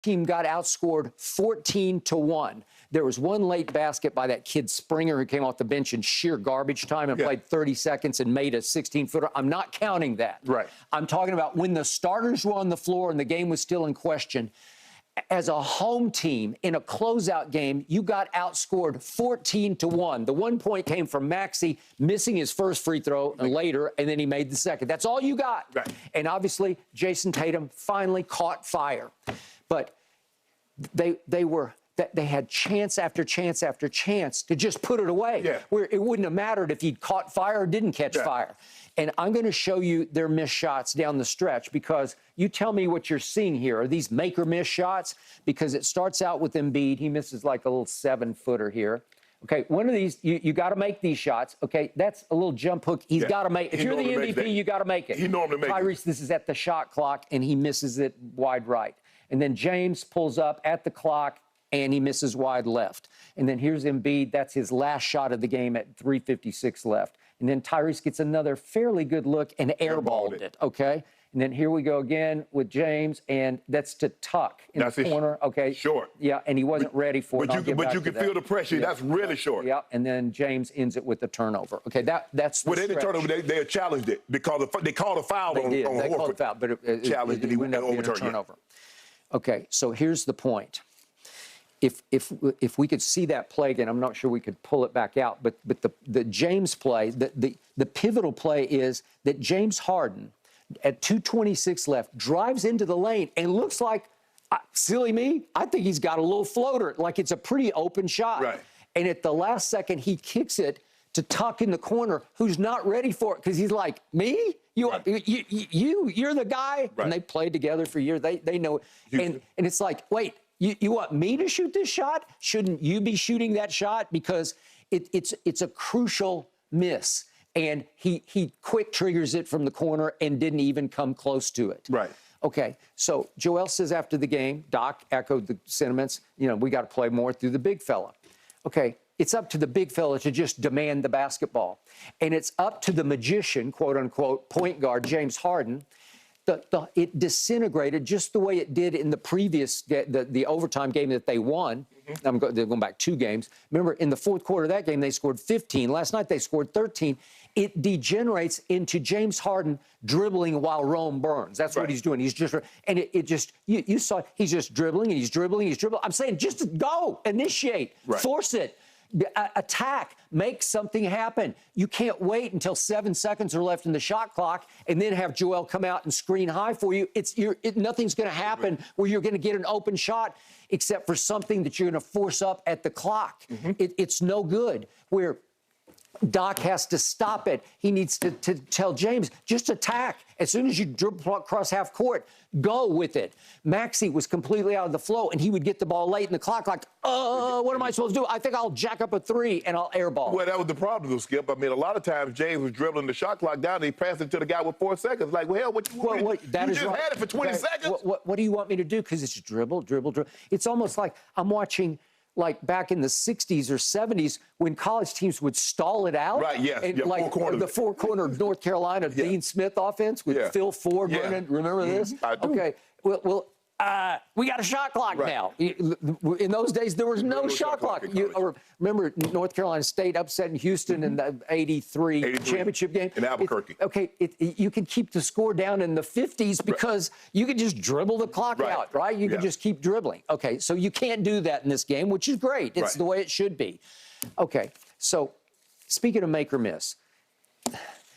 team got outscored 14-1. There was one late basket by that kid Springer who came off the bench in sheer garbage time and played 30 seconds and made a 16-footer. I'm not counting that. Right. I'm talking about when the starters were on the floor and the game was still in question. As a home team in a closeout game, you got outscored 14-1. The 1 point came from Maxey missing his first free throw later, and then he made the second. That's all you got. Right. And obviously, Jason Tatum finally caught fire. But they had chance after chance after chance to just put it away. Yeah. Where it wouldn't have mattered if he'd caught fire or didn't catch fire. And I'm going to show you their missed shots down the stretch, because you tell me what you're seeing here. Are these make or miss shots? Because it starts out with Embiid. He misses like a little 7-footer here. Okay, one of these, you got to make these shots. Okay, that's a little jump hook. He's got to make it. If you're the MVP, you got to make it. He normally makes it. Tyrese, this is at the shot clock, and he misses it wide right. And then James pulls up at the clock, and he misses wide left. And then here's Embiid. That's his last shot of the game at 3:56 left. And then Tyrese gets another fairly good look and airballed it, okay? And then here we go again with James, and that's to Tuck in the corner, okay? Short. Yeah, and he wasn't ready for it. But you can feel the pressure. Yeah. That's really short. Yeah, and then James ends it with the turnover. Okay, that's the Well, they didn't turn over. They challenged it because they called a foul on They Horford. called a foul, but it challenged it. He went over turnover. Okay, so here's the point. If we could see that play again, I'm not sure we could pull it back out, but the James play, the pivotal play is that James Harden, at 2:26 left, drives into the lane and looks like, silly me, I think he's got a little floater, like it's a pretty open shot. Right. And at the last second, he kicks it to Tuck in the corner, who's not ready for it, because he's like, me? You're the guy? Right. And they played together for years. They know it. And it's like, wait, you want me to shoot this shot? Shouldn't you be shooting that shot? Because it's a crucial miss. And he quick triggers it from the corner and didn't even come close to it. Right. Okay, so Joel says after the game, Doc echoed the sentiments, we got to play more through the big fella. Okay, it's up to the big fella to just demand the basketball. And it's up to the magician, quote unquote, point guard, James Harden. It disintegrated just the way it did in the previous, the overtime game that they won. They're going back 2 games. Remember, in the fourth quarter of that game, they scored 15. Last night, they scored 13. It degenerates into James Harden dribbling while Rome burns. That's what he's doing. He's just, and you saw, he's just dribbling, and he's dribbling. I'm saying just go, initiate, force it. Attack, make something happen. You can't wait until 7 seconds are left in the shot clock and then have Joel come out and screen high for you. Nothing's going to happen where you're going to get an open shot except for something that you're going to force up at the clock. It's no good. Where Doc has to stop it. He needs to tell James, just attack. As soon as you dribble across half court, go with it. Maxey was completely out of the flow, and he would get the ball late in the clock like, what am I supposed to do? I think I'll jack up a 3 and I'll airball. Well, that was the problem, though, Skip. I mean, a lot of times James was dribbling the shot clock down, and he passed it to the guy with 4 seconds. Like, well, hell, what you want? You just had it for 20 seconds? What do you want me to do? Because it's dribble, dribble, dribble. It's almost like I'm watching like back in the 60s or 70s when college teams would stall it out. Right, yes. And like the four-corner North Carolina Dean Smith offense with Phil Ford running. Remember this? I do. Okay. Well, we got a shot clock now. In those days, there was no shot clock. Remember North Carolina State upsetting Houston in the 83 championship game? In Albuquerque. You can keep the score down in the 50s because you can just dribble the clock out, right? You can just keep dribbling. Okay, so you can't do that in this game, which is great. It's the way it should be. Okay, so speaking of make or miss,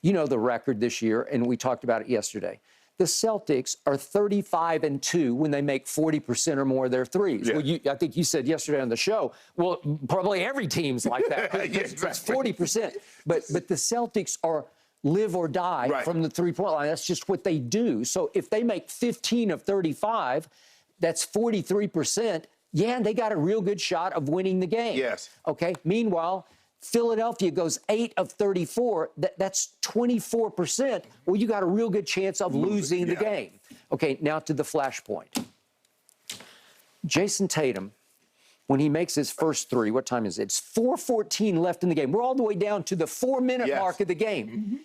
you know the record this year, and we talked about it yesterday. The Celtics are 35-2 when they make 40% or more of their threes. Well, I think you said yesterday on the show, well, probably every team's like that. It's 40%. But the Celtics are live or die from the three-point line. That's just what they do. So if they make 15 of 35, that's 43%. Yeah, and they got a real good shot of winning the game. Yes. Okay. Meanwhile, Philadelphia goes 8 of 34. That's 24%. Well, you got a real good chance of losing the game. Okay, now to the flashpoint. Jason Tatum, when he makes his first 3, what time is it? It's 4:14 left in the game. We're all the way down to the 4-minute mark of the game.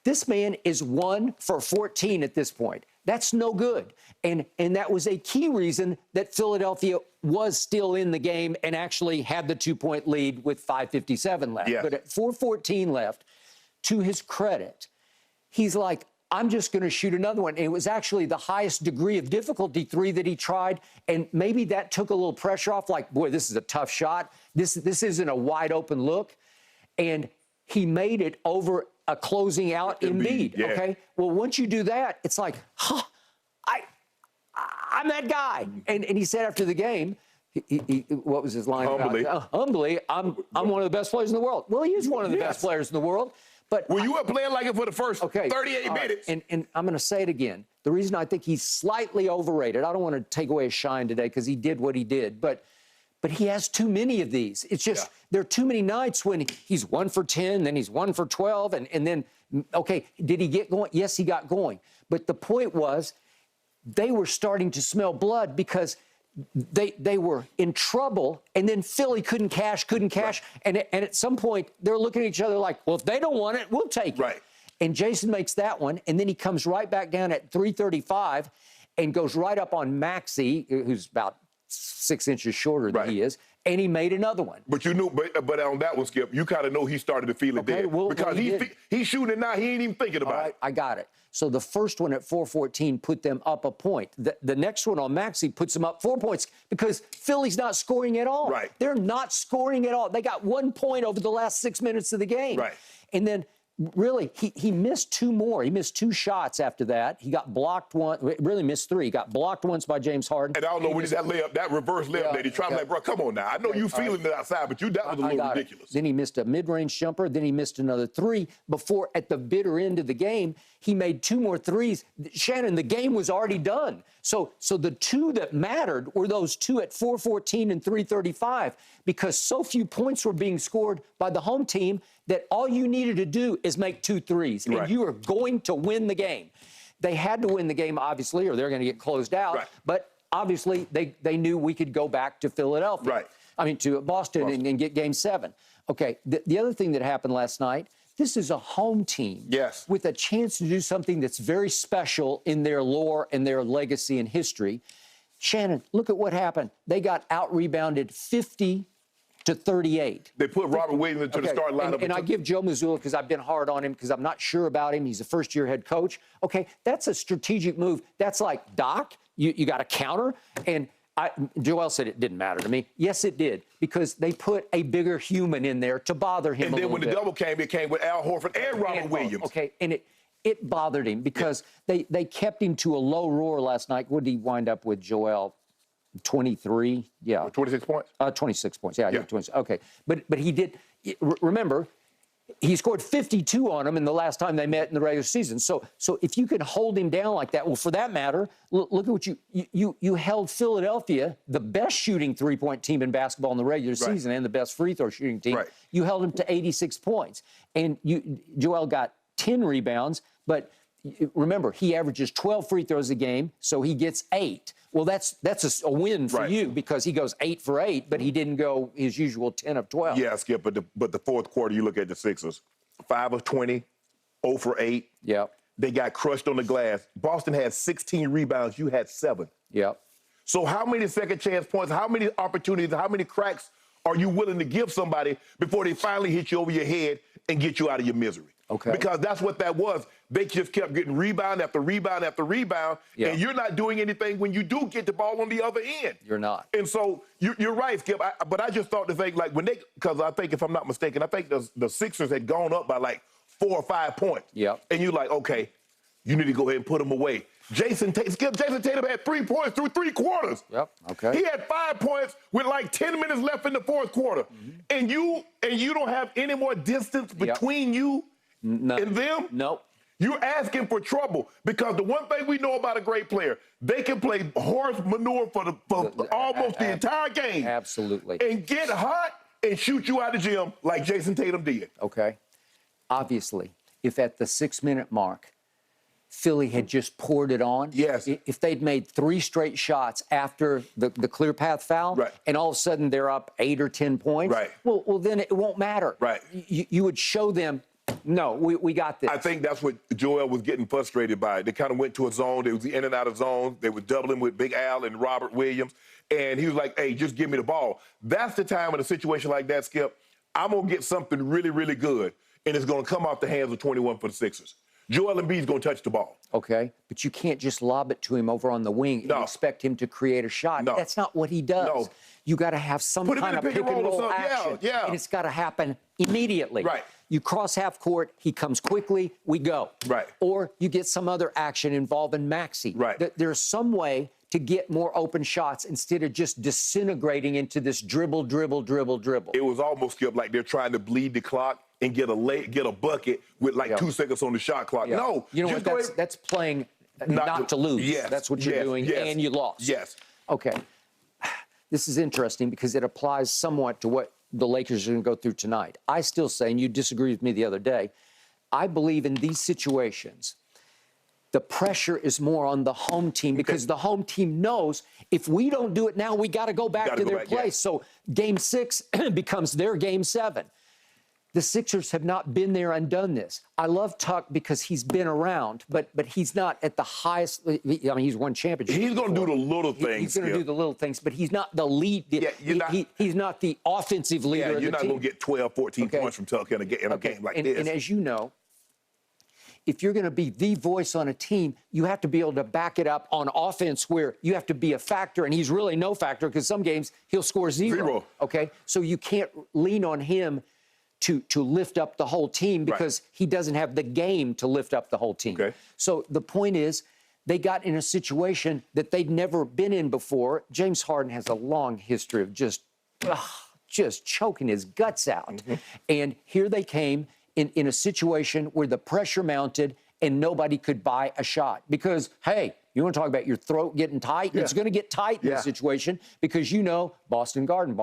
This man is 1 for 14 at this point. That's no good. And that was a key reason that Philadelphia was still in the game and actually had the 2-point lead with 5:57 left. Yes. But at 4:14 left, to his credit, he's like, I'm just going to shoot another one. And it was actually the highest degree of difficulty 3 that he tried. And maybe that took a little pressure off, like, boy, this is a tough shot. This isn't a wide open look. And he made it over a closing out Embiid. Yeah. Okay. Well, once you do that, it's like, I'm that guy. And he said after the game, what was his line? Humbly. Humbly, I'm one of the best players in the world. Well, he is one of the best players in the world. But you were playing like it for the first 38 minutes. And I'm going to say it again. The reason I think he's slightly overrated, I don't want to take away his shine today because he did what he did, but he has too many of these. It's just there are too many nights when he's 1 for 10, then he's 1 for 12, and then, okay, did he get going? Yes, he got going. But the point was they were starting to smell blood because they were in trouble, and then Philly couldn't cash. Right. And at some point, they're looking at each other like, well, if they don't want it, we'll take it. Right. And Jason makes that one, and then he comes right back down at 3:35 and goes right up on Maxey, who's about 6 inches shorter than he is, and he made another one. But you knew, but on that one, Skip, you kind of know he started to feel it there. Well, because he's shooting it now, he ain't even thinking about it. I got it. So the first one at 4:14 put them up a point. The next one on Maxey puts them up 4 points because Philly's not scoring at all. Right. They're not scoring at all. They got 1 point over the last 6 minutes of the game. Right. And then really, he missed 2 more. He missed 2 shots after that. He got blocked one. Really missed 3. He got blocked once by James Harden. And I don't know when that layup, that reverse layup that he tried. I'm like, bro, come on now. I know you feeling it outside, but that was a little ridiculous. Then he missed a mid-range jumper. Then he missed another 3 before, at the bitter end of the game, he made 2 more threes. Shannon, the game was already done. So the 2 that mattered were those 2 at 4:14 and 3:35 because so few points were being scored by the home team that all you needed to do is make 2 threes, and you are going to win the game. They had to win the game, obviously, or they're going to get closed out. Right. But obviously, they knew we could go back to Philadelphia. Right. I mean, to Boston. And get Game 7. Okay, the other thing that happened last night, this is a home team with a chance to do something that's very special in their lore and their legacy and history. Shannon, look at what happened. They got out-rebounded 50-38. They put Robert Williams into the starting lineup. And I give Joe Mazzulla, because I've been hard on him, because I'm not sure about him. He's a first-year head coach. Okay, that's a strategic move. That's like, Doc, you got a counter? And Joel said it didn't matter to me. Yes, it did, because they put a bigger human in there to bother him and a then when little the double came, it came with Al Horford and Robert Williams. Okay, and it bothered him because they kept him to a low roar last night. What did he wind up with, Joel? 23? Yeah. 26 points? 26 points. Yeah. 20, okay. But he did, remember, he scored 52 on them in the last time they met in the regular season. So if you can hold him down like that, well, for that matter, look at what you held Philadelphia, the best shooting three-point team in basketball in the regular season and the best free throw shooting team. Right. You held him to 86 points. And Joel got 10 rebounds, but remember, he averages 12 free throws a game, so he gets 8. Well, that's a win for you because he goes 8 for 8, but he didn't go his usual 10 of 12. Yeah, Skip, but the fourth quarter, you look at the Sixers, 5 of 20, 0 for 8. Yep. They got crushed on the glass. Boston had 16 rebounds. You had 7. Yep. So how many second chance points, how many opportunities, how many cracks are you willing to give somebody before they finally hit you over your head and get you out of your misery? Okay. Because that's what that was. They just kept getting rebound after rebound after rebound, and you're not doing anything when you do get the ball on the other end. You're not. And so you're right, Skip. But I just thought to think, like, because I think, if I'm not mistaken, I think the Sixers had gone up by like 4 or 5 points. Yep. And you're like, okay, you need to go ahead and put them away. Jason Tatum had 3 points through 3 quarters. Yep. Okay. He had 5 points with like 10 minutes left in the fourth quarter. And you don't have any more distance between you and them? Nope. You're asking for trouble, because the one thing we know about a great player, they can play horse manure for almost the entire game. Absolutely. And get hot and shoot you out of the gym like Jason Tatum did. Okay. Obviously, if at the 6-minute mark, Philly had just poured it on. Yes. If they'd made 3 straight shots after the clear path foul, and all of a sudden they're up 8 or 10 points, well, then it won't matter. Right. You would show them, No, we got this. I think that's what Joel was getting frustrated by. They kind of went to a zone. They was in and out of zone. They were doubling with Big Al and Robert Williams. And he was like, hey, just give me the ball. That's the time in a situation like that, Skip, I'm going to get something really, really good, and it's going to come off the hands of 21 for the Sixers. Joel Embiid's going to touch the ball. Okay, but you can't just lob it to him over on the wing and expect him to create a shot. No. That's not what he does. No. You got to have some kind of pick and roll action. Yeah. And it's got to happen immediately. Right. You cross half court, he comes quickly, we go. Right. Or you get some other action involving Maxey. Right. There's some way to get more open shots instead of just disintegrating into this dribble. It was almost, Skip, like they're trying to bleed the clock and get a bucket with like 2 seconds on the shot clock. Yeah. No. You know what? That's playing not to lose. Yes. That's what you're doing, and you lost. Yes. Okay. This is interesting because it applies somewhat to what the Lakers are going to go through tonight. I still say, and you disagreed with me the other day, I believe in these situations, the pressure is more on the home team because the home team knows if we don't do it now, we got to go back to their place. Yeah. So game 6 becomes their game 7. The Sixers have not been there and done this. I love Tuck because he's been around, but he's not at the highest. I mean, he's won championships. He's going to do the little things. He's going to do the little things, but he's not the lead. He's not the offensive leader of the team. You're not going to get 12, 14 points from Tuck in a game like this. And as you know, if you're going to be the voice on a team, you have to be able to back it up on offense where you have to be a factor, and he's really no factor because some games he'll score zero. Okay? So you can't lean on him to lift up the whole team because he doesn't have the game to lift up the whole team. Okay. So the point is, they got in a situation that they'd never been in before. James Harden has a long history of just choking his guts out. And here they came in a situation where the pressure mounted and nobody could buy a shot. Because, hey, you want to talk about your throat getting tight? Yeah. It's going to get tight in this situation because you know Boston Garden.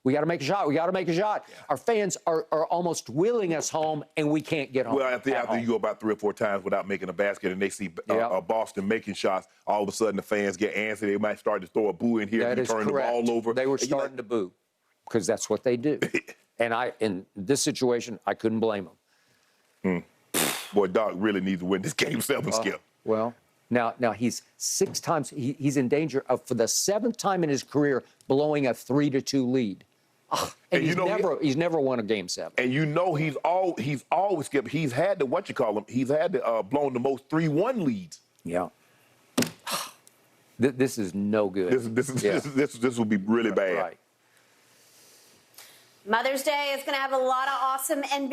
We got to make a shot. Yeah. Our fans are almost willing us home, and we can't get home. Well, after you go about 3 or 4 times without making a basket and they see Boston making shots, all of a sudden the fans get antsy. They might start to throw a boo in here and turn the ball over. They were starting to boo because that's what they do. And in this situation, I couldn't blame them. Boy, Doc really needs to win this game 7, Skip. Well, now he's 6 times. He's in danger of, for the 7th time in his career, blowing a 3-2 lead. And he's never won a game 7. And you know he's always, Skip. He's had the he's had blown the most 3-1 leads. Yeah. This is no good. This will be really bad. Right. Mother's Day is going to have a lot of awesome NBA